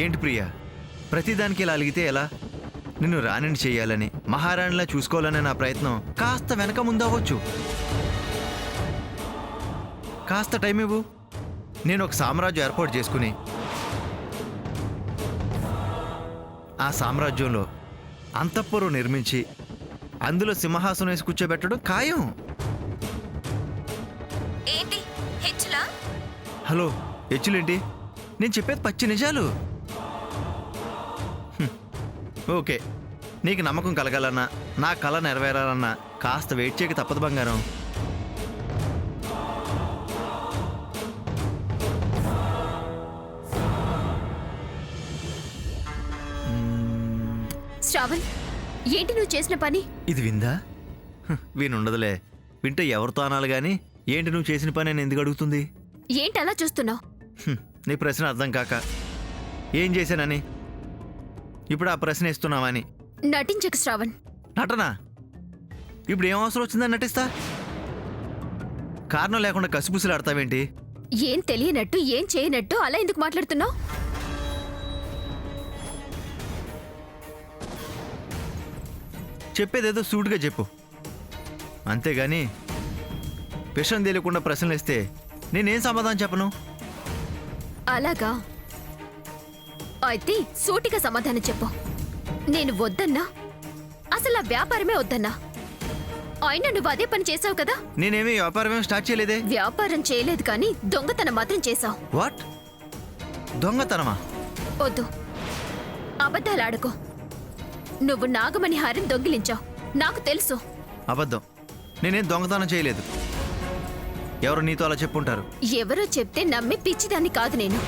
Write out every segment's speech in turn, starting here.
ఏంటి ప్రియా, ప్రతిదానికి ఇలా అలిగితే ఎలా? నిన్ను రాణిని చెయ్యాలని, మహారాణిలా చూసుకోవాలనే నా ప్రయత్నం కాస్త వెనక ముందవ్వచ్చు. కాస్త టైం ఇవ్వు. నేను ఒక సామ్రాజ్యం ఏర్పాటు చేసుకుని ఆ సామ్రాజ్యంలో అంతఃపురం నిర్మించి అందులో సింహాసనం వేసి కూర్చోబెట్టడం ఖాయం. ఏంటి హెచ్చులా? హలో, హెచ్చులేంటి? నేను చెప్పేది పచ్చి నిజాలు. ఓకే, నీకు నమ్మకం కలగాలన్నా, నా కళ నెరవేరాలన్నా కాస్త వెయిట్ చేయక తప్పదు బంగారం. శ్రావణ్, ఏంటి నువ్వు చేసిన పని? ఇది విందా? వినుండదులే. వింటే ఎవరితో అనాలి గాని ఏంటి నువ్వు చేసిన పని అని ఎందుకు అడుగుతుంది? ఏంటి అలా చూస్తున్నావు? నీ ప్రశ్న అర్థం కాక ఏం చేశానని ఇప్పుడు ఆ ప్రశ్న ఇస్తున్నావని. నటించకు శ్రావణ్. నటనా? ఇప్పుడు ఏం అవసరం వచ్చిందని నటిస్తా? కారణం లేకుండా కసిపుసులు ఆడతావేంటి? ఏం తెలియనట్టు, ఏం చేయనట్టు అలా ఎందుకు మాట్లాడుతున్నావు? చెప్పేదేదో సూటుగా చెప్పు, అంతేగాని విషయం తెలియకుండా ప్రశ్నలు ఇస్తే నేనేం సమాధానం చెప్పను? అలాగా, అయితే సూటిగా సమాధానం చెప్పు. నేను వద్దన్నా, అసలు ఆ వ్యాపారమే వద్దన్నా. అయినా నువ్వు అదే పని చేసావు కదా. నేనేమీ వ్యాపారం స్టార్ట్ చేయలేదే. వ్యాపారం చేయలేదు కానీ దొంగతనం మాత్రం చేశావు. వాట్? దొంగతనమా? వద్దు, అబద్ధాలు ఆడుకో. నువ్వు నాగమణి హారం దొంగిలించావు, నాకు తెలుసు. అబద్ధం, నేనేం దొంగతనం చేయలేదు. ఎవరు నీతో అలా చెప్పుంటారు? ఎవరో చెప్తే నమ్మి పిచ్చిదాన్ని కాదు నేను.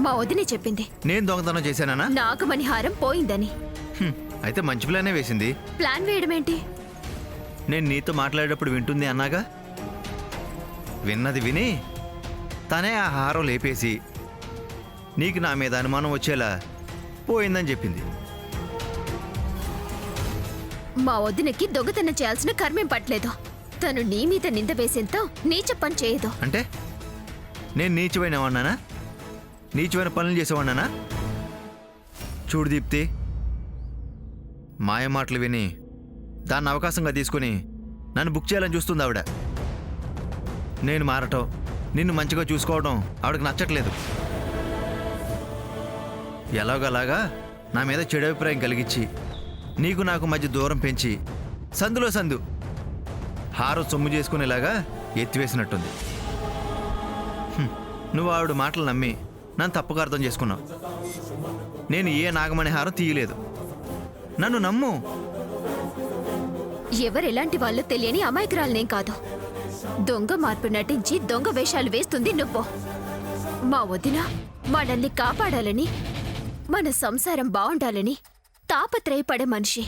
మా వదినే చెప్పింది. నేను దొంగతనం చేశానా? నాగమణి హారం పోయిందని. అయితే మంచి ప్లానే వేసింది. ప్లాన్ వేయడమేంటి? నేను నీతో మాట్లాడేటప్పుడు వింటుంది అన్నాగా. విన్నది విని తనే ఆ హారం లేపేసి నీకు నా మీద అనుమానం వచ్చేలా పోయిందని చెప్పింది. మా వదినకి దొంగతనం చేయాల్సిన కర్మేం పట్టలేదు. తను నీ మీద నింద వేసేంత నీచ పని చేయదు. అంటే నేను నీచమైన వాడినానా? నీచమైన పనులు చేసేవాడినానా? చూడు దీప్తి, మాయ మాటలు విని దాన్ని అవకాశంగా తీసుకుని నన్ను బుక్ చేయాలని చూస్తుంది ఆవిడ. నేను మారటం, నిన్ను మంచిగా చూసుకోవడం ఆవిడకి నచ్చట్లేదు. ఎలాగలాగా నా మీద చెడు అభిప్రాయం కలిగించి నీకు నాకు మధ్య దూరం పెంచి సందులో సందు హారం సొమ్ము చేసుకునేలాగా ఎత్తివేసినట్టుంది. నువ్వు ఆవిడ మాటలు నమ్మి నన్ను తప్పుగా అర్థం చేసుకున్నావు. నేను ఏ నాగమణి హారం తీయలేదు. నన్ను నమ్ము. ఎవరెలాంటి వాళ్ళు తెలియని అమాయకురాలనేం కాదు. దొంగ మార్పు నటించి దొంగ వేషాలు వేస్తుంది నువ్వు. మా వదిన మనల్ని కాపాడాలని, మన సంసారం బాగుండాలని తాపత్రయపడే మనిషి.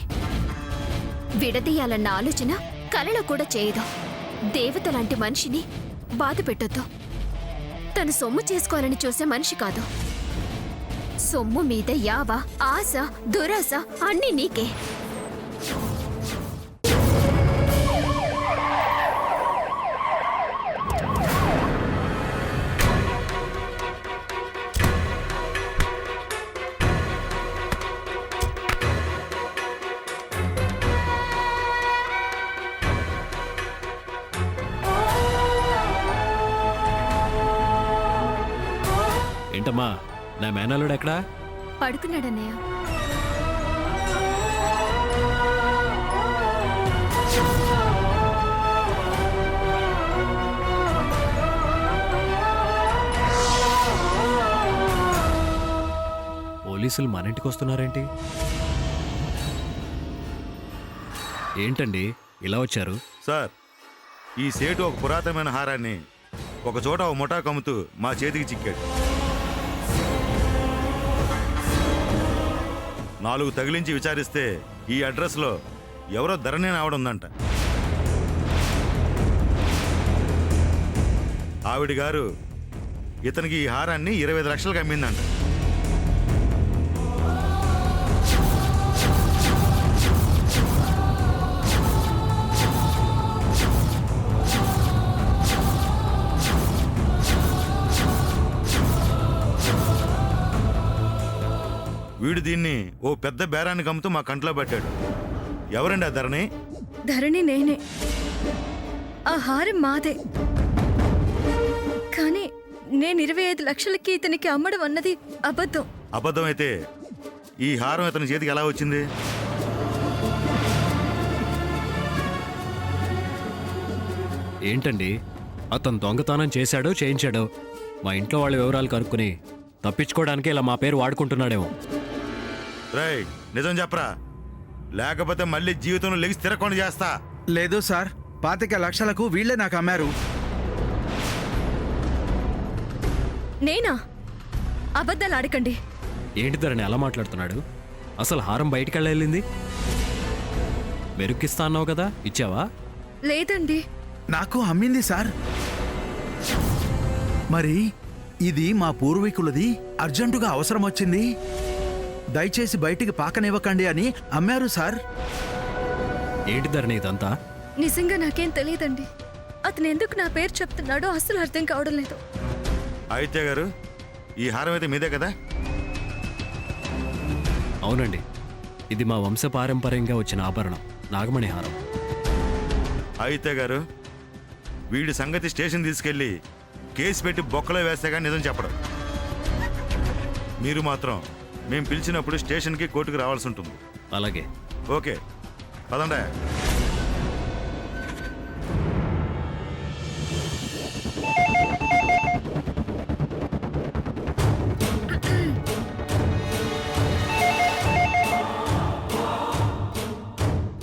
విడదీయాలన్న ఆలోచన కలలో కూడా చేయదు. దేవత లాంటి మనిషిని బాధ పెట్టొద్దు. తను సొమ్ము చేసుకోవాలని చూసే మనిషి కాదు. సొమ్ము మీద యావ, ఆశ, దురాశ అన్నీ నీకే. ఏంటమ్మా, నా మేనల్లుడు ఎక్కడా? పడుకున్నాడన్నయ్య. పోలీసులు మన ఇంటికి వస్తున్నారేంటి? ఏంటండి ఇలా వచ్చారు? సార్, ఈ సేటు ఒక పురాతనమైన హారాన్ని ఒక చోట ఒక ముఠా కమ్ముతూ మా చేతికి చిక్కాడు. 4 తగిలించి విచారిస్తే ఈ అడ్రస్లో ఎవరో ధరణి ఆవిడుందంట. ఆవిడ గారు ఇతనికి ఈ హారాన్ని 25 లక్షలకు అమ్మిందంట. వీడు దీన్ని ఓ పెద్ద బేరానికి అమ్ముతూ మా కంట్లో పట్టాడు. ఎవరండి ఆ ధరణి? ధరణి నేనే. ఆ హారం మాదే. కానీ నేను 25 లక్షలకి ఇతనికి అమ్మడం అన్నది అబద్ధం. అబద్ధమైతే ఈ హారం ఇతని చేతికి ఎలా వచ్చింది? ఏంటండి, అతను దొంగతనం చేశాడో చేయించాడో మా ఇంట్లో వాళ్ళ వివరాలు కనుక్కుని తప్పించుకోవడానికే ఇలా మా పేరు వాడుకుంటున్నాడేమో. రేయ్, నిజం చెప్పరా, లేకపోతే మళ్ళీ జీవితంలో లెగిసి తిరగకుండా చేస్తా. లేదు సార్, 25 లక్షలకు వీళ్ళే నాకు అమ్మారు. నేనా? అబద్ధాలు ఆడకండి. ఏంటి ధరణి అలా మాట్లాడుతున్నాడు? అసలు హారం బయటికి వెళ్ళింది? మెరుక్కిస్తా అన్నావు కదా, ఇచ్చావా? లేదండి. నాకు అమ్మింది సార్. మరి ఇది మా పూర్వీకులది, అర్జెంటుగా అవసరం వచ్చింది, దయచేసి బయటికి పాకనివ్వకండి అని అమ్మారు సార్. ఏంటి ధరణి ఇదంతా? నిజంగా నాకేం తెలియదండి. అతను ఎందుకు నా పేరు చెప్తున్నాడో అసలు అర్థం కావడం లేదు. అయితే గారు, ఈ హారం అయితే మీదే కదా? అవునండి, ఇది మా వంశపారంపర్యంగా వచ్చిన ఆభరణం, నాగమణి హారం. అయితే గారు, వీడి సంగతి స్టేషన్ తీసుకెళ్ళి కేసు పెట్టి బొక్కలో వేస్తే కానీ నిజం చెప్పడం. మీరు మాత్రం మేము పిలిచినప్పుడు స్టేషన్కి కోర్టుకు రావాల్సి ఉంటుంది. అలాగే. ఓకే, పదండా.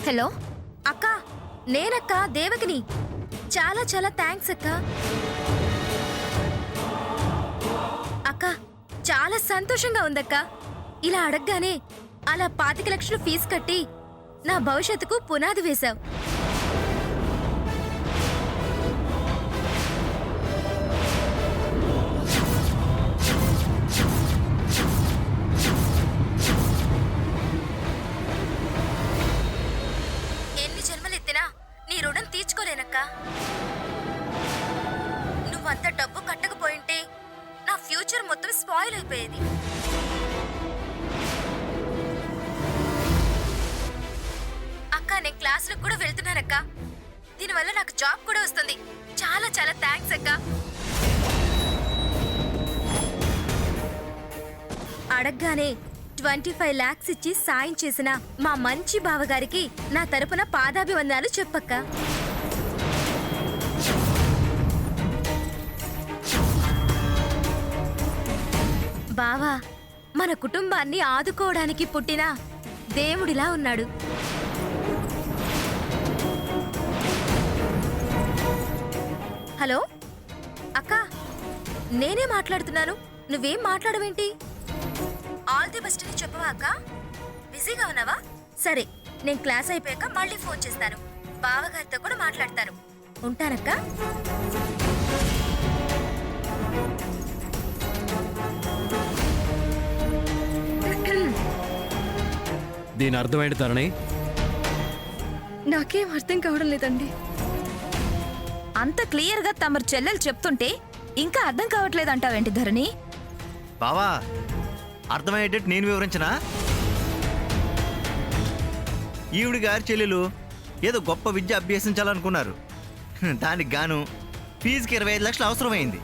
హలో అక్క, నేనక్క దేవకిని. చాలా చాలా థ్యాంక్స్ అక్క. అక్క చాలా సంతోషంగా ఉందక్క. ఇలా అడగగానే అలా 25 లక్షలు ఫీజు కట్టి నా భవిష్యత్తుకు పునాది వేశావు. ఎన్ని జన్మలెత్తినా నీ రుణం తీర్చుకోలేనక్క. నువ్వంత డబ్బు కట్టకపోయింటే నా ఫ్యూచర్ మొత్తం స్పాయిల్ అయిపోయేది. అక్క, నేను క్లాసులకు కూడా వెళ్తున్నానక్క. దీనివల్ల నాకు జాబ్ కూడా వస్తుంది. చాలా చాలా థ్యాంక్స్ అక్క. అడగగానే 25 lakhs ఇచ్చి సాయం చేసిన మా మంచి బావగారికి నా తరపున పాదాభివందనాలు చెప్పక్క. బావా మన కుటుంబాన్ని ఆదుకోవడానికి పుట్టిన దేవుడిలా ఉన్నాడు. హలో అక్క, నేనే మాట్లాడుతున్నాను. నువ్వేం మాట్లాడవేంటి? ఆల్ ది బెస్ట్ అని చెప్పవా అక్క? బిజీగా ఉన్నావా? సరే, నేను క్లాస్ అయిపోయాక మళ్ళీ ఫోన్ చేస్తాను. బావగారితో కూడా మాట్లాడతాను. ఉంటానక్క. దీని అర్థమైంది ధరణి? నాకేం అర్థం కావడం లేదండి. అంత క్లియర్గా తమరు చెల్లెలు చెప్తుంటే ఇంకా అర్థం కావట్లేదంటావేంటి ధరణి? బావా, అర్థమయ్యేటట్టు నేను వివరించనా? ఈవిడి గారి చెల్లెలు ఏదో గొప్ప విద్య అభ్యసించాలనుకున్నారు. దానికి గాను ఫీజుకి 25 లక్షలు అవసరమైంది.